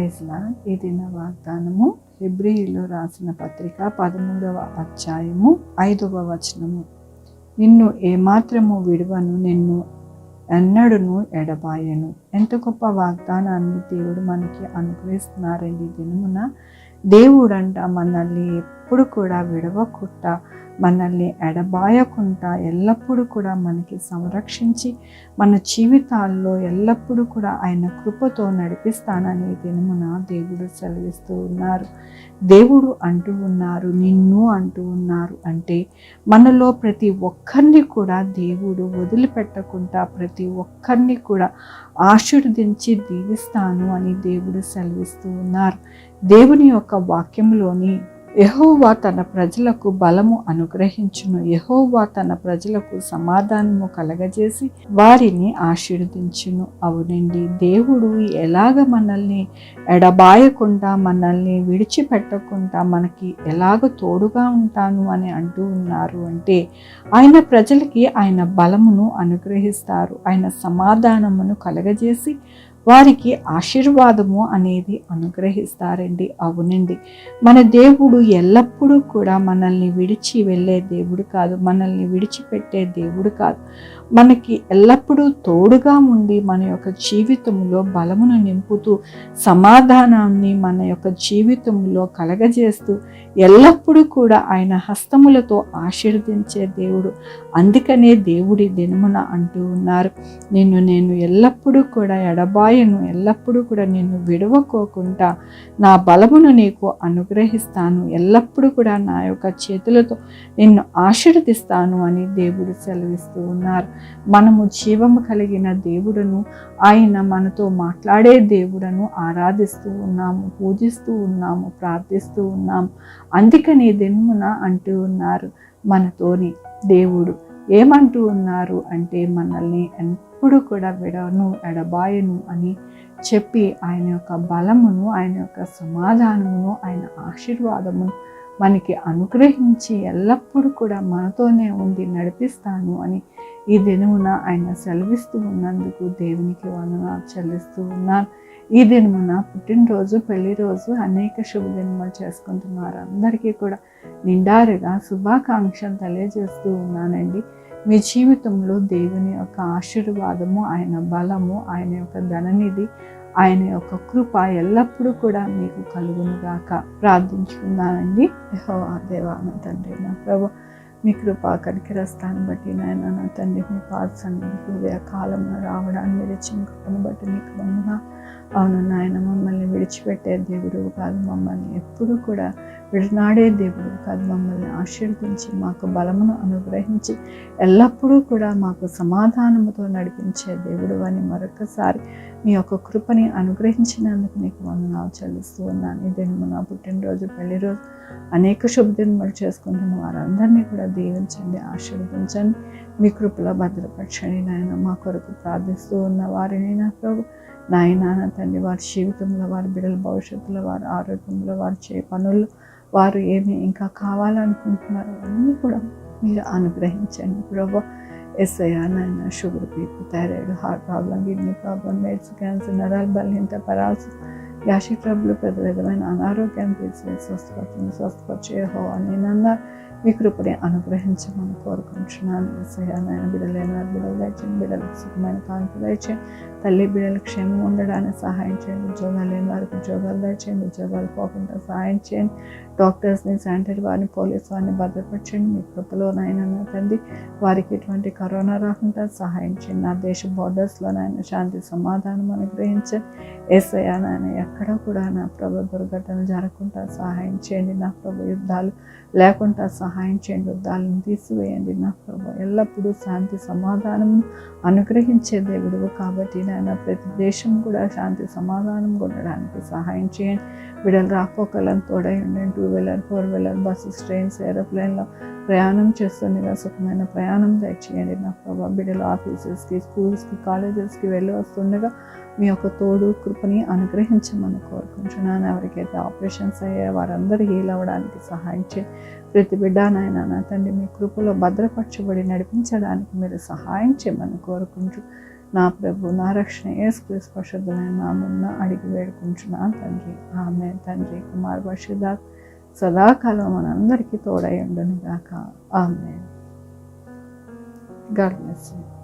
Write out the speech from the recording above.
ప్రైజ్లా ఈ దిన వాగ్దానము హెబ్రీయులు రాసిన పత్రిక 13వ అధ్యాయము 5వ వచనము. నిన్ను ఏమాత్రము విడువను, నిన్ను ఎన్నడును ఎడబాయను. ఎంత గొప్ప వాగ్దానాన్ని దేవుడు మనకి అనుగ్రహిస్తున్నారండి. దినమున దేవుడంట మనల్ని ఎప్పుడు కూడా విడవకుండా, మనల్ని ఎడబాయకుండా ఎల్లప్పుడూ కూడా మనకి సంరక్షించి మన జీవితాల్లో ఎల్లప్పుడూ కూడా ఆయన కృపతో నడిపిస్తానని దినమున దేవుడు సెలవిస్తూ ఉన్నారు. దేవుడు అంటూ ఉన్నారు, నిన్ను అంటూ ఉన్నారు. అంటే మనలో ప్రతి ఒక్కరిని కూడా దేవుడు వదిలిపెట్టకుండా ప్రతి ఒక్కరిని కూడా ఆశీర్వదించి దీవిస్తాను అని దేవుడు సెలవిస్తూ ఉన్నారు. దేవుని యొక్క వాక్యంలోని యెహోవా తన ప్రజలకు బలము అనుగ్రహించును, యెహోవా తన ప్రజలకు సమాధానము కలగజేసి వారిని ఆశీర్వదించును. అవునండి, దేవుడు ఎలాగ మనల్ని ఎడబాయకుండా, మనల్ని విడిచిపెట్టకుండా మనకి ఎలాగ తోడుగా ఉంటాను అని అంటూ ఉన్నారు. అంటే ఆయన ప్రజలకి ఆయన బలమును అనుగ్రహిస్తారు, ఆయన సమాధానమును కలగజేసి వారికి ఆశీర్వాదము అనేది అనుగ్రహిస్తారండి. అవునండి, మన దేవుడు ఎల్లప్పుడూ కూడా మనల్ని విడిచి వెళ్ళే దేవుడు కాదు, మనల్ని విడిచిపెట్టే దేవుడు కాదు. మనకి ఎల్లప్పుడూ తోడుగా ఉండి మన యొక్క జీవితంలో బలమును నింపుతూ, సమాధానాన్ని మన యొక్క జీవితంలో కలగజేస్తూ ఎల్లప్పుడూ కూడా ఆయన హస్తములతో ఆశీర్వదించే దేవుడు. అందుకనే దేవుడి దినమున అంటూ ఉన్నారు, నేను ఎల్లప్పుడూ కూడా ఎడబాయను, ఎల్లప్పుడూ కూడా నిన్ను విడవకోకుండా నా బలమును నీకు అనుగ్రహిస్తాను, ఎల్లప్పుడూ కూడా నా యొక్క చేతులతో నిన్ను ఆశీర్వదిస్తాను అని దేవుడు సెలవిస్తూ ఉన్నారు. మనము జీవము కలిగిన దేవుడును, ఆయన మనతో మాట్లాడే దేవుడను ఆరాధిస్తూ ఉన్నాము, పూజిస్తూ ఉన్నాము, ప్రార్థిస్తూ ఉన్నాము. అందుకని దినమున అంటూ ఉన్నారు, మనతోని దేవుడు ఏమంటూ ఉన్నారు అంటే మనల్ని ఎప్పుడు కూడా విడవను, ఎడబాయను అని చెప్పి ఆయన యొక్క బలమును, ఆయన యొక్క సమాధానమును, ఆయన ఆశీర్వాదమును మనకి అనుగ్రహించి ఎల్లప్పుడూ కూడా మనతోనే ఉండి నడిపిస్తాను అని ఈ దినమున ఆయన సెలవిస్తూ ఉన్నందుకు దేవునికి వందనాలు చెల్లిస్తూ ఉన్నాను. ఈ దినమున పుట్టినరోజు, పెళ్లి రోజు, అనేక శుభదినములు చేసుకుంటున్నారు. అందరికీ కూడా నిండారుగా శుభాకాంక్షలు తెలియజేస్తూ ఉన్నానండి. మీ జీవితంలో దేవుని యొక్క ఆశీర్వాదము, ఆయన బలము, ఆయన యొక్క ధననిధి, ఆయన యొక్క కృప ఎల్లప్పుడూ కూడా మీకు కలుగునుగాక ప్రార్థించుకున్నానండి. యెహోవా దేవా నా తండ్రి, నా ప్రభు, మీ కృప కనికరస్తాన్ని బట్టి నాయన, నా తండ్రి, మీ పాద సన్నిధికి ఉదయ కాలంలో రావడాన్ని మీరు ఇచ్చిన కృపను బట్టి నీకు వందనాలు. అవును నాయన, మమ్మల్ని విడిచిపెట్టే దేవుడు కాదు, మమ్మల్ని ఎప్పుడు కూడా విడనాడే దేవుడు కాదు, మమ్మల్ని ఆశీర్వదించి మాకు బలమును అనుగ్రహించి ఎల్లప్పుడూ కూడా మాకు సమాధానముతో నడిపించే దేవుడు అని మరొకసారి మీ యొక్క కృపని అనుగ్రహించినందుకు నీకు వందనాలు చెల్లిస్తూ ఉన్నాను. ఈ దినము నా పుట్టినరోజు, పెళ్లి రోజు, అనేక శుభదినములు చేసుకుంటున్న వారందరినీ కూడా దీవించండి, ఆశీర్వదించండి, మీ కృపలో భద్రపరచండి నాయన. మా కొరకు ప్రార్థిస్తూ ఉన్న వారిని నా ప్రభు నాయన, నా తండ్రి, వారి జీవితంలో, వారి బిడ్డల భవిష్యత్తులో, వారి ఆరోగ్యంలో, వారు చే పనుల్లో వారు ఏమి ఇంకా కావాలనుకుంటున్నారో అన్నీ కూడా మీరు అనుగ్రహించండి ప్రభు. ఎస్ఐఆ నాయన, sugar, BP, thyroid, heart problem, kidney problem, maids, cancer, నరాల బలహీనత, పెరాలసిస్, గ్యాస్ట్రిక్ ట్రబుల్, పెద్ద విధమైన అనారోగ్యాన్ని తీసివేసి స్వస్థపరిచే యెహోవా నేనన్నారు. మీ కృపని అనుగ్రహించమని కోరుకుంటున్నాను. ఎస్ఐఆ నాయన, బిడ్డలైన బిడ్డలు దయచేయండి, బిడ్డలకు సుఖమైన కాంతి దయచేయండి, తల్లి బిడ్డలకు క్షేమం ఉండడానికి సహాయం చేయండి, ఉద్యోగాలు లేని వారికి ఉద్యోగాలు దయచేయండి, ఉద్యోగాలు పోకుండా సహాయం చేయండి, డాక్టర్స్ని, శానిటరీ వారిని, పోలీసు వారిని భద్రపరచండి. మీ కృపలోనైనా నా తండ్రి వారికి ఎటువంటి కరోనా రాకుండా సహాయం చేయండి. నా దేశ బోర్డర్స్లోనైనా శాంతి సమాధానం అనుగ్రహించండి. యేసయ్యా నాయన, ఎక్కడ కూడా నా ప్రభు దుర్ఘటన జరగకుండా సహాయం చేయండి. నా ప్రభు యుద్ధాలు లేకుండా సహాయం చేయండి, యుద్ధాలను తీసివేయండి. నా ప్రభు ఎల్లప్పుడూ శాంతి సమాధానం అనుగ్రహించే దేవుడు కాబట్టి నాయన, ప్రతి దేశం కూడా శాంతి సమాధానం ఉండడానికి సహాయం చేయండి. బిడ్డలు రాకపోకలను తోడై ఉండండి. 2 వీలర్, 4 వీలర్, బస్సెస్, ట్రైన్స్, ఏరోప్లేన్లో ప్రయాణం చేస్తుండగా సుఖమైన ప్రయాణం దయచేయండి. నా ప్రభు బిడ్డలు ఆఫీసెస్కి, స్కూల్స్కి, కాలేజెస్కి వెళ్ళి వస్తుండగా మీ యొక్క తోడు కృపని అనుగ్రహించమని కోరుకుంటున్నాను. ఎవరికైతే ఆపరేషన్స్ అయ్యాయో వారందరూ హీల్ అవ్వడానికి సహాయం చేయండి. ప్రతి బిడ్డ నాయన నా తండ్రి మీ కృపలో భద్రపరచబడి నడిపించడానికి మీరు సహాయం చేయమని కోరుకుంటూ నా ప్రభు, నా రక్షణ యేసుక్రీస్తు పరిశుద్ధమైన నామమున అడిగి వేడుకుంటున్నాను తండ్రి. ఆమేన్. తండ్రి, కుమార్, పరిశుద్ధాత్మ సదాకాలం మనందరికీ తోడై ఉండును గాక. ఆమేన్. God bless you.